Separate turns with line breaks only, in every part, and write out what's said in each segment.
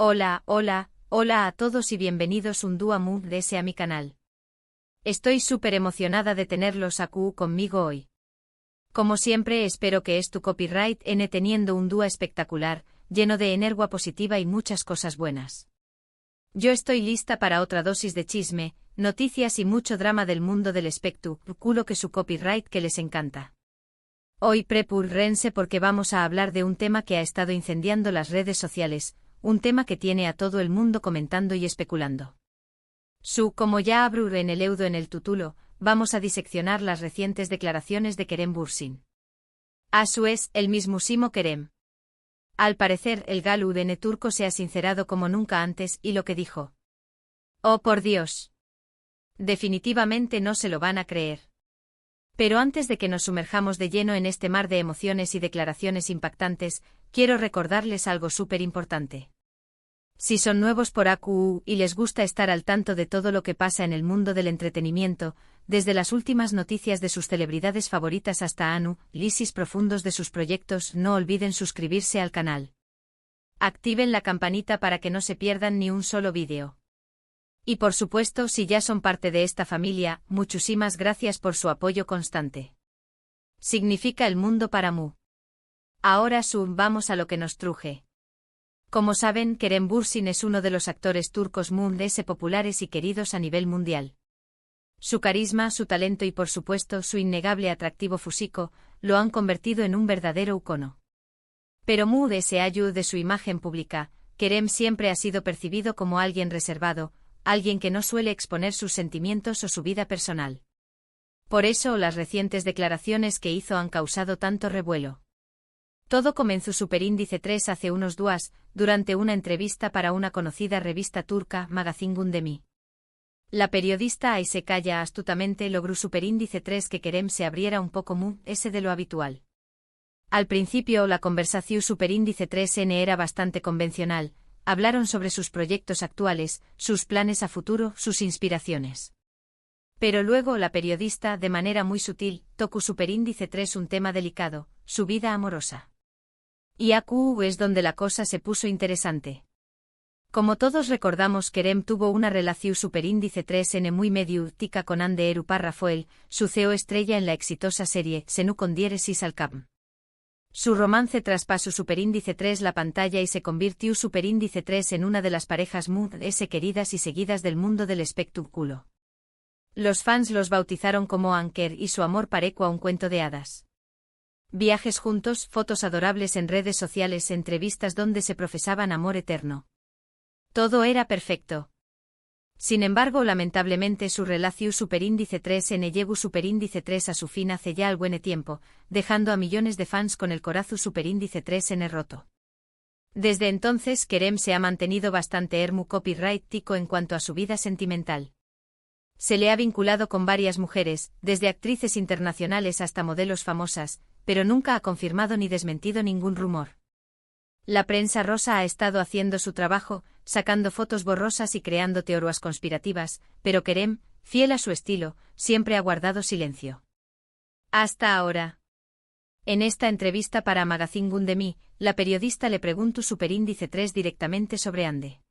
Hola, hola, hola a todos y bienvenidos un día más a mi canal. Estoy súper emocionada de tenerlos aquí conmigo hoy. Como siempre espero que tu copyright teniendo un día espectacular, lleno de energía positiva y muchas cosas buenas. Yo estoy lista para otra dosis de chisme, noticias y mucho drama del mundo del espectáculo que su copyright que les encanta. Hoy prepúrense porque vamos a hablar de un tema que ha estado incendiando las redes sociales, un tema que tiene a todo el mundo comentando y especulando. Como ya abro en el eudo en el título, vamos a diseccionar las recientes declaraciones de Kerem Bürsin. A su es, el mismísimo Kerem. Al parecer, el galudene turco se ha sincerado como nunca antes y lo que dijo. ¡Oh por Dios! Definitivamente no se lo van a creer. Pero antes de que nos sumerjamos de lleno en este mar de emociones y declaraciones impactantes, quiero recordarles algo súper importante. Si son nuevos por AQU y les gusta estar al tanto de todo lo que pasa en el mundo del entretenimiento, desde las últimas noticias de sus celebridades favoritas hasta análisis profundos de sus proyectos, no olviden suscribirse al canal. Activen la campanita para que no se pierdan ni un solo vídeo. Y por supuesto, si ya son parte de esta familia, muchísimas gracias por su apoyo constante. Significa el mundo para mu. Ahora vamos a lo que nos truje. Como saben, Kerem Bürsin es uno de los actores turcos más populares y queridos a nivel mundial. Su carisma, su talento y por supuesto su innegable atractivo físico, lo han convertido en un verdadero icono. Pero allá de su imagen pública, Kerem siempre ha sido percibido como alguien reservado, alguien que no suele exponer sus sentimientos o su vida personal. Por eso las recientes declaraciones que hizo han causado tanto revuelo. Todo comenzó Superíndice 3 hace unos días, durante una entrevista para una conocida revista turca, Magazin Gündemi. La periodista Ayse Kaya astutamente logró Superíndice 3 que Kerem se abriera un poco de lo habitual. Al principio la conversación Superíndice 3N era bastante convencional, hablaron sobre sus proyectos actuales, sus planes a futuro, sus inspiraciones. Pero luego la periodista, de manera muy sutil, tocó Superíndice 3 un tema delicado, su vida amorosa. Y aquí es donde la cosa se puso interesante. Como todos recordamos, Kerem tuvo una relación Superíndice 3N muy mediática con Hande Erupar Rafael, su CEO estrella en la exitosa serie Senu con diéresis al cap. Su romance traspasó Superíndice 3 la pantalla y se convirtió Superíndice 3 en una de las parejas más queridas y seguidas del mundo del espectáculo. Los fans los bautizaron como Anker y su amor pareció a un cuento de hadas. Viajes juntos, fotos adorables en redes sociales, entrevistas donde se profesaban amor eterno. Todo era perfecto. Sin embargo, lamentablemente su relación Superíndice 3N llegó Superíndice 3 a su fin hace ya algún tiempo, dejando a millones de fans con el corazón Superíndice 3N roto. Desde entonces Kerem se ha mantenido bastante copyrightico en cuanto a su vida sentimental. Se le ha vinculado con varias mujeres, desde actrices internacionales hasta modelos famosas, pero nunca ha confirmado ni desmentido ningún rumor. La prensa rosa ha estado haciendo su trabajo, sacando fotos borrosas y creando teorías conspirativas, pero Kerem, fiel a su estilo, siempre ha guardado silencio. Hasta ahora. En esta entrevista para Magazin Gündemi, la periodista le preguntó Superíndice 3 directamente sobre Hande.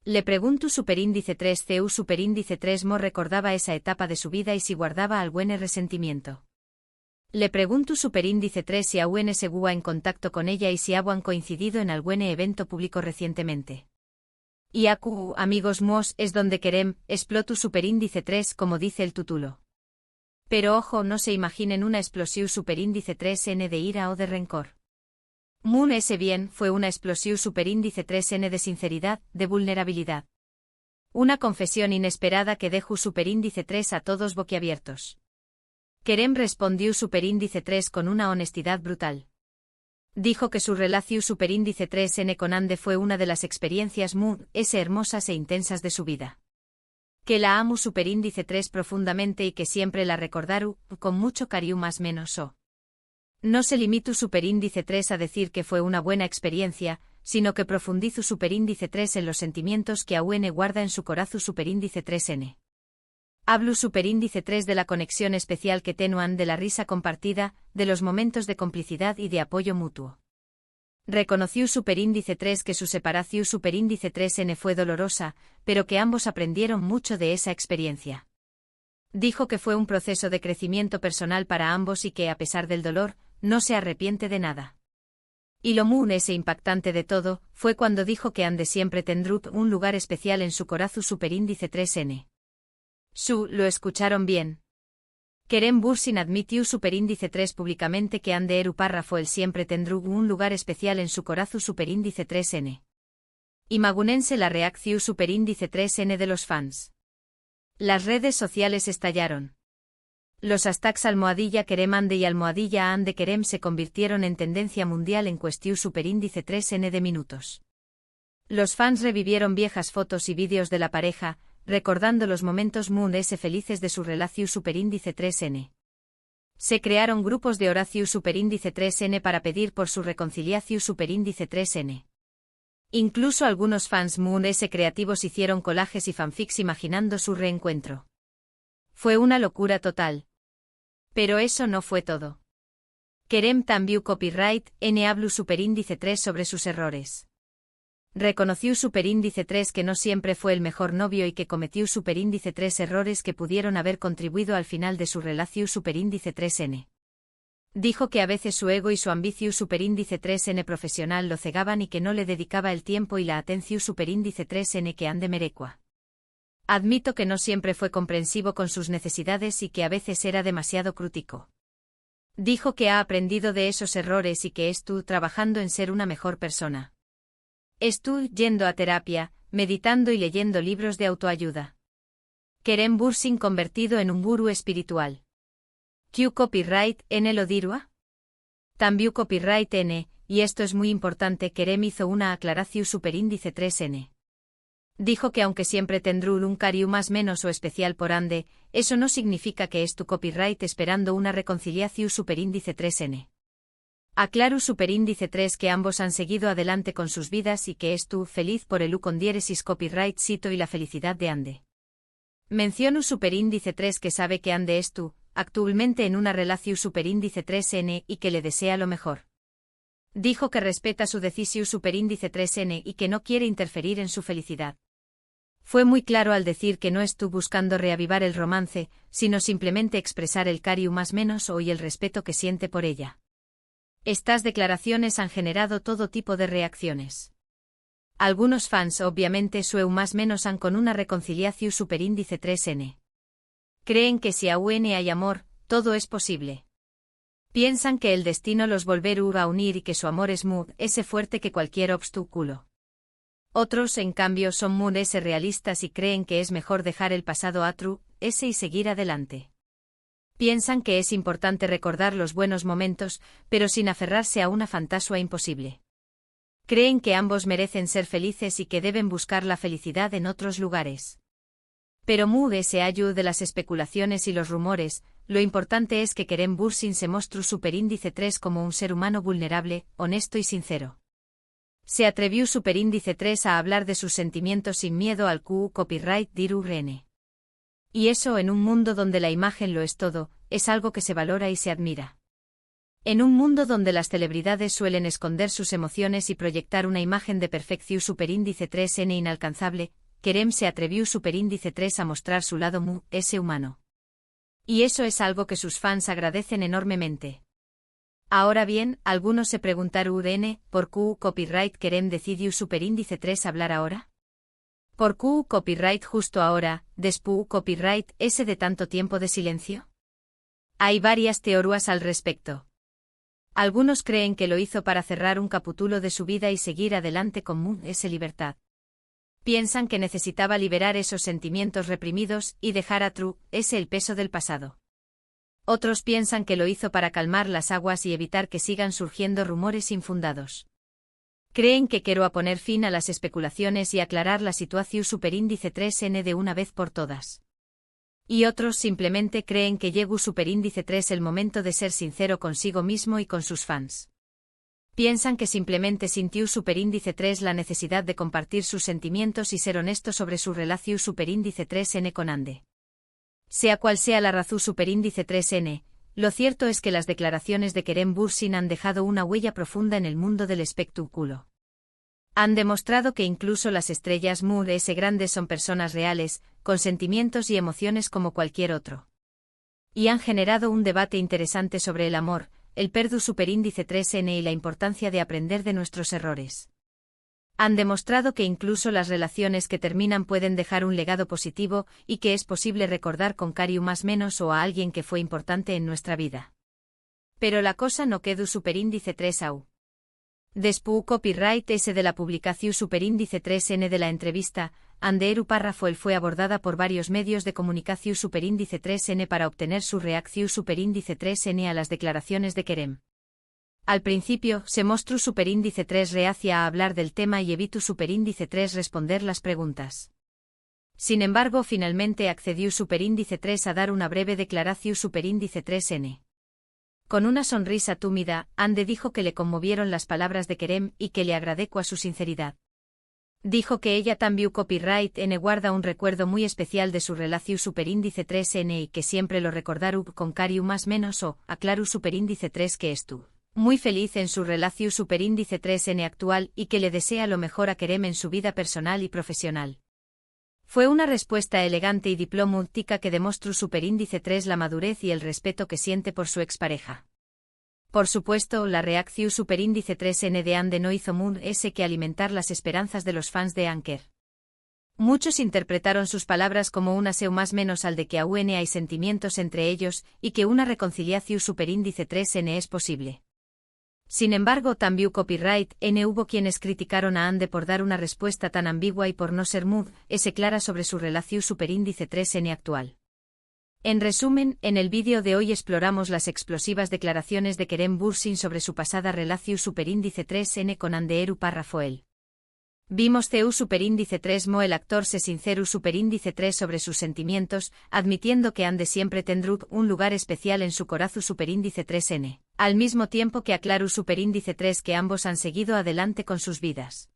Le preguntó Superíndice 3 CU Superíndice 3 Mo recordaba esa etapa de su vida y si guardaba algún resentimiento. Le preguntó Superíndice 3 si aún seguía en contacto con ella y si habían coincidido en algún evento público recientemente. Y aquí, amigos míos, es donde Kerem explotó Superíndice 3 como dice el título. Pero ojo, no se imaginen una explosión Superíndice 3N de ira o de rencor. Ese bien fue una explosión Superíndice 3N de sinceridad, de vulnerabilidad. Una confesión inesperada que dejó Superíndice 3 a todos boquiabiertos. Kerem respondió Superíndice 3 con una honestidad brutal. Dijo que su relación Superíndice 3N con Hande fue una de las experiencias hermosas e intensas de su vida. Que la amo Superíndice 3 profundamente y que siempre la recordaru con mucho cariño más menos o. No se limitó Superíndice 3 a decir que fue una buena experiencia, sino que profundizó Superíndice 3 en los sentimientos que aún guarda en su corazón Superíndice 3N. Hablo Superíndice 3 de la conexión especial que tenuan, de la risa compartida, de los momentos de complicidad y de apoyo mutuo. Reconoció superíndice 3 que su separación superíndice 3N fue dolorosa, pero que ambos aprendieron mucho de esa experiencia. Dijo que fue un proceso de crecimiento personal para ambos y que, a pesar del dolor, no se arrepiente de nada. Y lo más impactante de todo, fue cuando dijo que Ande siempre tendrá un lugar especial en su corazón superíndice 3N. Lo escucharon bien. Kerem Bürsin admitió superíndice 3 públicamente que Ande Eru párrafo el siempre tendrá un lugar especial en su corazón superíndice 3N. Imagúnense la reacción superíndice 3N de los fans. Las redes sociales estallaron. Los hashtags almohadilla Kerem Ande y almohadilla Ande Kerem se convirtieron en tendencia mundial en cuestión superíndice 3N de minutos. Los fans revivieron viejas fotos y vídeos de la pareja, recordando los momentos felices de su relación superíndice 3N. Se crearon grupos de oración superíndice 3N para pedir por su reconciliación superíndice 3N. Incluso algunos fans creativos hicieron collages y fanfics imaginando su reencuentro. Fue una locura total. Pero eso no fue todo. Kerem también copyright N habló superíndice 3 sobre sus errores. Reconoció superíndice 3 que no siempre fue el mejor novio y que cometió superíndice 3 errores que pudieron haber contribuido al final de su relación superíndice 3N. Dijo que a veces su ego y su ambición superíndice 3N profesional lo cegaban y que no le dedicaba el tiempo y la atención superíndice 3N que Ande merecua. Admito que no siempre fue comprensivo con sus necesidades y que a veces era demasiado crítico. Dijo que ha aprendido de esos errores y que estuvo trabajando en ser una mejor persona. Estuvo yendo a terapia, meditando y leyendo libros de autoayuda. Kerem Bürsin convertido en un gurú espiritual. ¿Q copyright N lo dirua? También copyright N, y esto es muy importante, Kerem hizo una aclaración superíndice 3N. Dijo que aunque siempre tendrá un cariño más menos o especial por Ande, eso no significa que es tu copyright esperando una reconciliación superíndice 3N. Aclaro superíndice 3 que ambos han seguido adelante con sus vidas y que es tú feliz por el con diéresis copyright cito y la felicidad de Ande. Menciono superíndice 3 que sabe que Ande es tú, actualmente en una relación superíndice 3N y que le desea lo mejor. Dijo que respeta su decisión superíndice 3N y que no quiere interferir en su felicidad. Fue muy claro al decir que no estuvo buscando reavivar el romance, sino simplemente expresar el cariño más menos o y el respeto que siente por ella. Estas declaraciones han generado todo tipo de reacciones. Algunos fans obviamente su más menos han con una reconciliación superíndice 3N. Creen que si aún hay amor, todo es posible. Piensan que el destino los volverá a unir y que su amor es ese fuerte que cualquier obstáculo. Otros, en cambio, son ese realistas y creen que es mejor dejar el pasado atrás y seguir adelante. Piensan que es importante recordar los buenos momentos, pero sin aferrarse a una fantasía imposible. Creen que ambos merecen ser felices y que deben buscar la felicidad en otros lugares. Pero se ayuda de las especulaciones y los rumores, lo importante es que Kerem Bürsin se mostró superíndice 3 como un ser humano vulnerable, honesto y sincero. Se atrevió superíndice 3 a hablar de sus sentimientos sin miedo al copyright diru rene. Y eso en un mundo donde la imagen lo es todo, es algo que se valora y se admira. En un mundo donde las celebridades suelen esconder sus emociones y proyectar una imagen de perfección superíndice 3N inalcanzable, Kerem se atrevió superíndice 3 a mostrar su lado ese humano. Y eso es algo que sus fans agradecen enormemente. Ahora bien, algunos se preguntaron ¿por qué copyright Kerem decidió superíndice 3 hablar ahora? ¿Por qué copyright justo ahora, después copyright ese de tanto tiempo de silencio? Hay varias teorías al respecto. Algunos creen que lo hizo para cerrar un capítulo de su vida y seguir adelante con esa libertad. Piensan que necesitaba liberar esos sentimientos reprimidos y dejar atrás el peso del pasado. Otros piensan que lo hizo para calmar las aguas y evitar que sigan surgiendo rumores infundados. Creen que quiero poner fin a las especulaciones y aclarar la situación superíndice 3N de una vez por todas. Y otros simplemente creen que llegó superíndice 3 el momento de ser sincero consigo mismo y con sus fans. Piensan que simplemente sintió superíndice 3 la necesidad de compartir sus sentimientos y ser honesto sobre su relación superíndice 3N con Ande. Sea cual sea la razón superíndice 3N, Lo cierto es que las declaraciones de Kerem Bürsin han dejado una huella profunda en el mundo del espectáculo. Han demostrado que incluso las estrellas Mu-S grandes son personas reales, con sentimientos y emociones como cualquier otro. Y han generado un debate interesante sobre el amor, el Purdue superíndice 3N y la importancia de aprender de nuestros errores. Han demostrado que incluso las relaciones que terminan pueden dejar un legado positivo y que es posible recordar con cariño más menos o a alguien que fue importante en nuestra vida. Pero la cosa no quedó superíndice 3AU. Después copyright S de la publicación superíndice 3N de la entrevista, Anderu Parrafoel fue abordada por varios medios de comunicación superíndice 3N para obtener su reacción superíndice 3N a las declaraciones de Kerem. Al principio, se mostró superíndice 3 reacia a hablar del tema y evitó superíndice 3 responder las preguntas. Sin embargo, finalmente accedió superíndice 3 a dar una breve declaración superíndice 3N. Con una sonrisa túmida, Ande dijo que le conmovieron las palabras de Kerem y que le agradezco a su sinceridad. Dijo que ella también copyright N guarda un recuerdo muy especial de su relación superíndice 3N y que siempre lo recordará con cariño más menos o, aclaró superíndice 3 que estuvo muy feliz en su relación superíndice 3N actual y que le desea lo mejor a Kerem en su vida personal y profesional. Fue una respuesta elegante y diplomática que demostró superíndice 3 la madurez y el respeto que siente por su expareja. Por supuesto, la reacción superíndice 3N de Ande no hizo Mu-S que alimentar las esperanzas de los fans de Anker. Muchos interpretaron sus palabras como un aseo más menos al de que aún hay sentimientos entre ellos y que una reconciliación superíndice 3N es posible. Sin embargo, también copyright N hubo quienes criticaron a Ande por dar una respuesta tan ambigua y por no ser Mu-S clara sobre su relación superíndice 3N actual. En resumen, en el vídeo de hoy exploramos las explosivas declaraciones de Kerem Bürsin sobre su pasada relación superíndice 3N con Anderu Parrafoel. Vimos CU superíndice 3 Mo el actor se sinceró superíndice 3 sobre sus sentimientos, admitiendo que Ande siempre tendrá un lugar especial en su corazón superíndice 3N, al mismo tiempo que aclaró superíndice 3 que ambos han seguido adelante con sus vidas.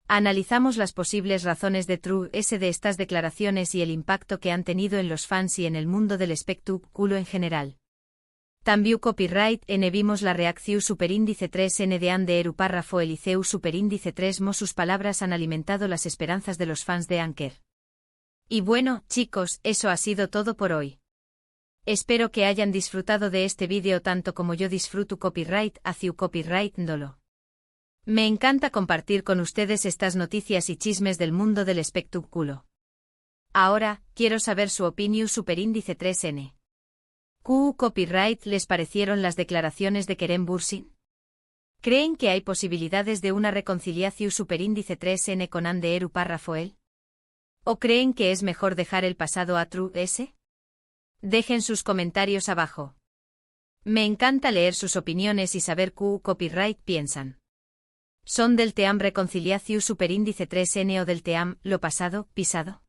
Analizamos las posibles razones de True-S de estas declaraciones y el impacto que han tenido en los fans y en el mundo del espectáculo en general. También copyright N vimos la reacción superíndice 3N de Anderu Parrafoel y CU superíndice 3 Mo sus palabras han alimentado las esperanzas de los fans de Anker. Y bueno, chicos, eso ha sido todo por hoy. Espero que hayan disfrutado de este vídeo tanto como yo disfruto copyright hacia copyright Ndolo. Me encanta compartir con ustedes estas noticias y chismes del mundo del espectáculo. Ahora, quiero saber su opinión superíndice 3N. ¿Qué copyright les parecieron las declaraciones de Kerem Bürsin? ¿Creen que hay posibilidades de una reconciliación superíndice 3N con Anderu Parrafoel? ¿O creen que es mejor dejar el pasado a True-S? Dejen sus comentarios abajo. Me encanta leer sus opiniones y saber qué copyright piensan. ¿Son del team reconciliación superíndice 3N o del team lo pasado, pisado?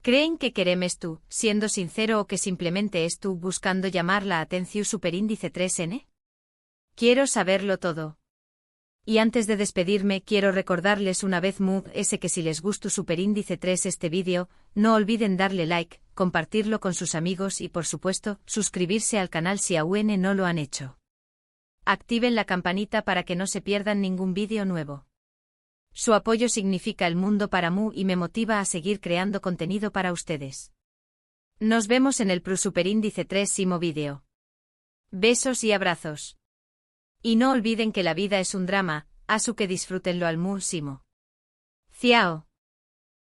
¿Creen que Kerem es tú, siendo sincero o que simplemente es tú buscando llamar la atención superíndice 3N? Quiero saberlo todo. Y antes de despedirme quiero recordarles una vez Mu-S que si les gustó superíndice 3 este vídeo, no olviden darle like, compartirlo con sus amigos y por supuesto, suscribirse al canal si aún no lo han hecho. Activen la campanita para que no se pierdan ningún vídeo nuevo. Su apoyo significa el mundo para Mu y me motiva a seguir creando contenido para ustedes. Nos vemos en el superíndice 3º vídeo. Besos y abrazos. Y no olviden que la vida es un drama, así que disfrútenlo al máximo. Ciao.